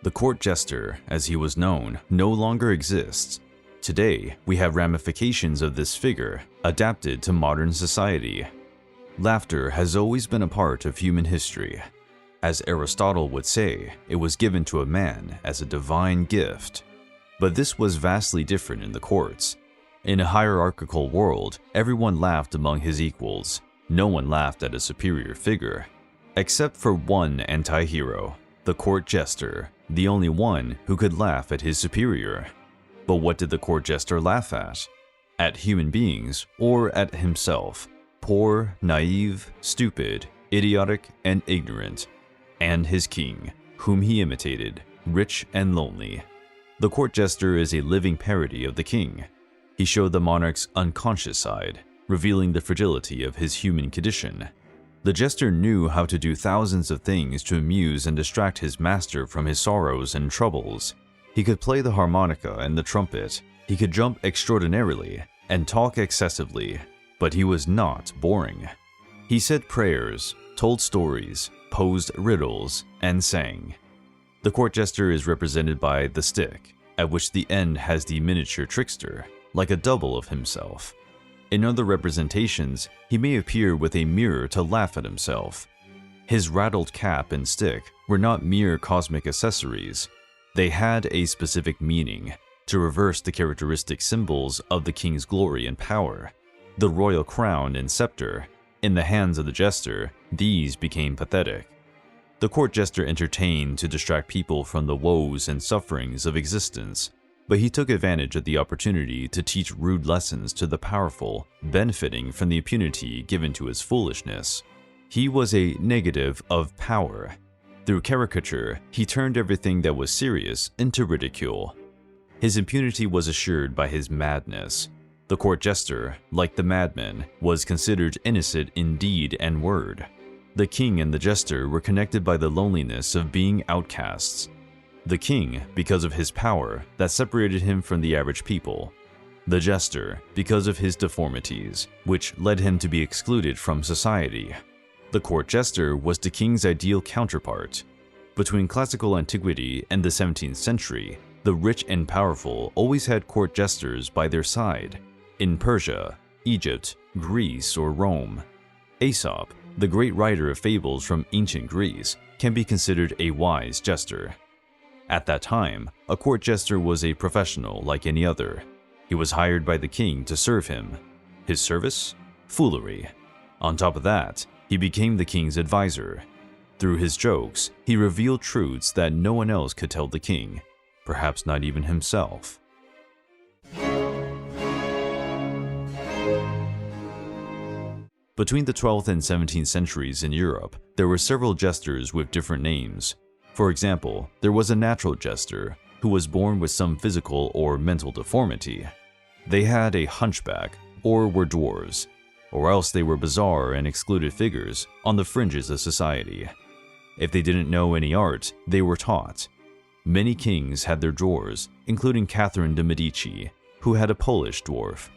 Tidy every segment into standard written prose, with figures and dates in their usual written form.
The court jester, as he was known, no longer exists. Today, we have ramifications of this figure adapted to modern society. Laughter has always been a part of human history. As Aristotle would say, it was given to a man as a divine gift. But this was vastly different in the courts. In a hierarchical world, everyone laughed among his equals. No one laughed at a superior figure. Except for one anti-hero, the court jester, the only one who could laugh at his superior. But what did the court jester laugh at? At human beings or at himself? Poor, naive, stupid, idiotic, and ignorant. And his king, whom he imitated, rich and lonely. The court jester is a living parody of the king. He showed the monarch's unconscious side, revealing the fragility of his human condition. The jester knew how to do thousands of things to amuse and distract his master from his sorrows and troubles. He could play the harmonica and the trumpet. He could jump extraordinarily and talk excessively, but he was not boring. He said prayers, told stories, posed riddles, and sang. The court jester is represented by the stick, at which the end has the miniature trickster, like a double of himself. In other representations, he may appear with a mirror to laugh at himself. His rattled cap and stick were not mere cosmic accessories. They had a specific meaning, to reverse the characteristic symbols of the king's glory and power. The royal crown and scepter. In the hands of the jester, these became pathetic. The court jester entertained to distract people from the woes and sufferings of existence, but he took advantage of the opportunity to teach rude lessons to the powerful, benefiting from the impunity given to his foolishness. He was a negative of power. Through caricature, he turned everything that was serious into ridicule. His impunity was assured by his madness. The court jester, like the madman, was considered innocent in deed and word. The king and the jester were connected by the loneliness of being outcasts. The king, because of his power, that separated him from the average people. The jester, because of his deformities, which led him to be excluded from society. The court jester was the king's ideal counterpart. Between classical antiquity and the 17th century, the rich and powerful always had court jesters by their side. In Persia, Egypt, Greece, or Rome. Aesop, the great writer of fables from ancient Greece, can be considered a wise jester. At that time, a court jester was a professional like any other. He was hired by the king to serve him. His service? Foolery. On top of that, he became the king's advisor. Through his jokes, he revealed truths that no one else could tell the king, perhaps not even himself. Between the 12th and 17th centuries in Europe, there were several jesters with different names. For example, there was a natural jester who was born with some physical or mental deformity. They had a hunchback or were dwarves, or else they were bizarre and excluded figures on the fringes of society. If they didn't know any art, they were taught. Many kings had their dwarves, including Catherine de' Medici, who had a Polish dwarf.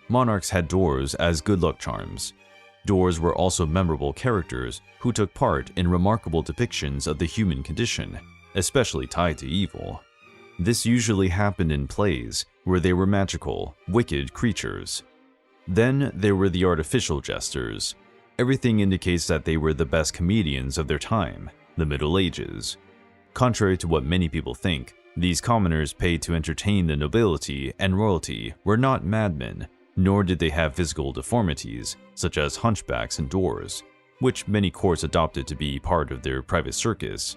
Monarchs had dwarves as good luck charms. Dwarves were also memorable characters who took part in remarkable depictions of the human condition, especially tied to evil. This usually happened in plays, where they were magical, wicked creatures. Then there were the artificial jesters. Everything indicates that they were the best comedians of their time, the Middle Ages. Contrary to what many people think, these commoners paid to entertain the nobility and royalty were not madmen, nor did they have physical deformities, such as hunchbacks and dwarves, which many courts adopted to be part of their private circus.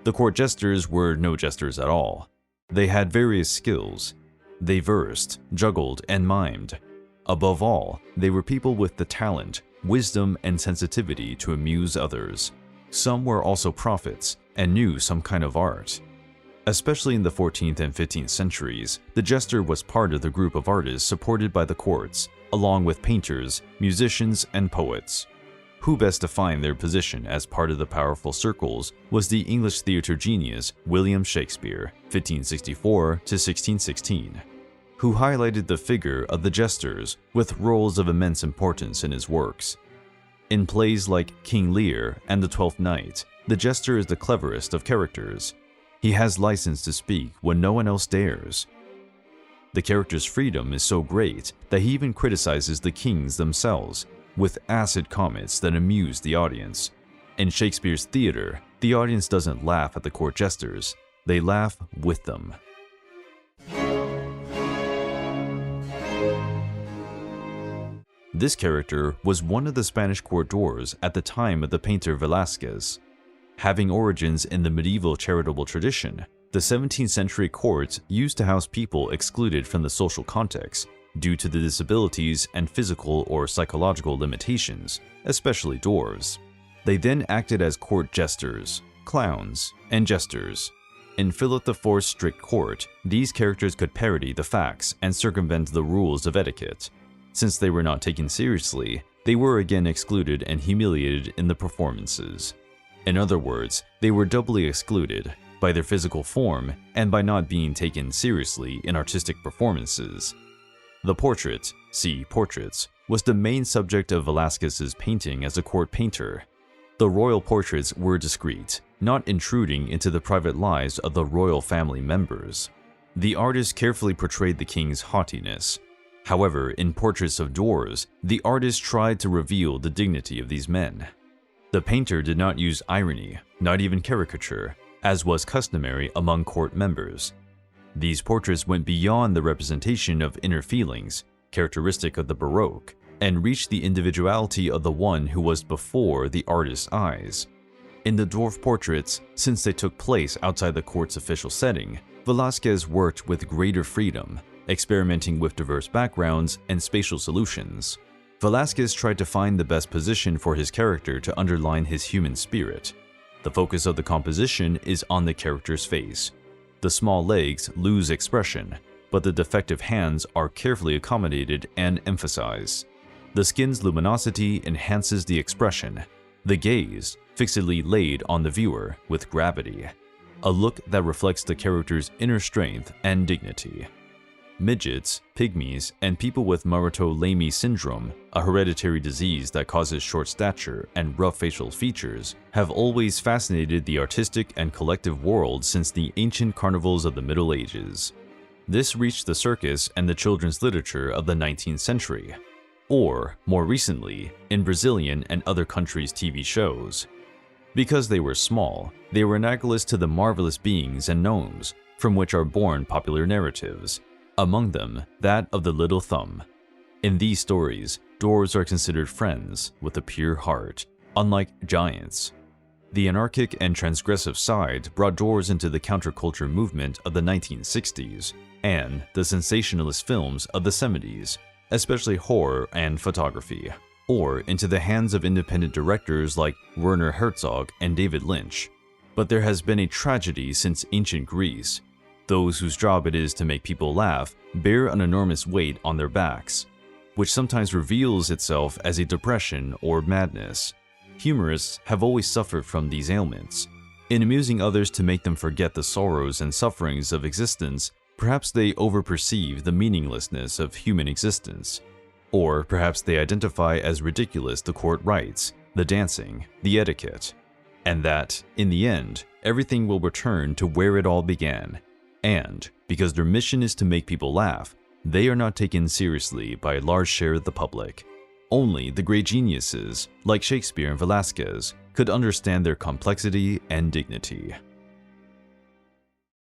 The court jesters were no jesters at all. They had various skills. They versed, juggled, and mimed. Above all, they were people with the talent, wisdom, and sensitivity to amuse others. Some were also prophets and knew some kind of art. Especially in the 14th and 15th centuries, the jester was part of the group of artists supported by the courts, along with painters, musicians, and poets. Who best defined their position as part of the powerful circles was the English theatre genius William Shakespeare, 1564 to 1616, who highlighted the figure of the jesters with roles of immense importance in his works. In plays like King Lear and The Twelfth Night, the jester is the cleverest of characters. He has license to speak when no one else dares. The character's freedom is so great that he even criticizes the kings themselves, with acid comments that amuse the audience. In Shakespeare's theater, the audience doesn't laugh at the court jesters, they laugh with them. This character was one of the Spanish court dwarves at the time of the painter Velázquez. Having origins in the medieval charitable tradition, the 17th century courts used to house people excluded from the social context due to the disabilities and physical or psychological limitations, especially dwarves. They then acted as court jesters, clowns, and jesters. In Philip IV's strict court, these characters could parody the facts and circumvent the rules of etiquette. Since they were not taken seriously, they were again excluded and humiliated in the performances. In other words, they were doubly excluded by their physical form and by not being taken seriously in artistic performances. The portrait, see Portraits, was the main subject of Velázquez's painting as a court painter. The royal portraits were discreet, not intruding into the private lives of the royal family members. The artist carefully portrayed the king's haughtiness. However, in portraits of dwarves, the artist tried to reveal the dignity of these men. The painter did not use irony, not even caricature, as was customary among court members. These portraits went beyond the representation of inner feelings, characteristic of the Baroque, and reached the individuality of the one who was before the artist's eyes. In the dwarf portraits, since they took place outside the court's official setting, Velázquez worked with greater freedom, experimenting with diverse backgrounds and spatial solutions. Velázquez tried to find the best position for his character to underline his human spirit. The focus of the composition is on the character's face. The small legs lose expression, but the defective hands are carefully accommodated and emphasized. The skin's luminosity enhances the expression, the gaze fixedly laid on the viewer with gravity, a look that reflects the character's inner strength and dignity. Midgets, pygmies, and people with Marotto-Lamey syndrome, a hereditary disease that causes short stature and rough facial features, have always fascinated the artistic and collective world since the ancient carnivals of the Middle Ages. This reached the circus and the children's literature of the 19th century, or, more recently, in Brazilian and other countries' TV shows. Because they were small, they were analogous to the marvelous beings and gnomes, from which are born popular narratives, among them that of the Little Thumb. In these stories, dwarves are considered friends with a pure heart, unlike giants. The anarchic and transgressive side brought dwarves into the counterculture movement of the 1960s and the sensationalist films of the 70s, especially horror and photography, or into the hands of independent directors like Werner Herzog and David Lynch. But there has been a tragedy since ancient Greece. Those whose job it is to make people laugh bear an enormous weight on their backs, which sometimes reveals itself as a depression or madness. Humorists have always suffered from these ailments. In amusing others to make them forget the sorrows and sufferings of existence, perhaps they overperceive the meaninglessness of human existence. Or perhaps they identify as ridiculous the court rites, the dancing, the etiquette, and that, in the end, everything will return to where it all began. And, because their mission is to make people laugh, they are not taken seriously by a large share of the public. Only the great geniuses, like Shakespeare and Velázquez, could understand their complexity and dignity.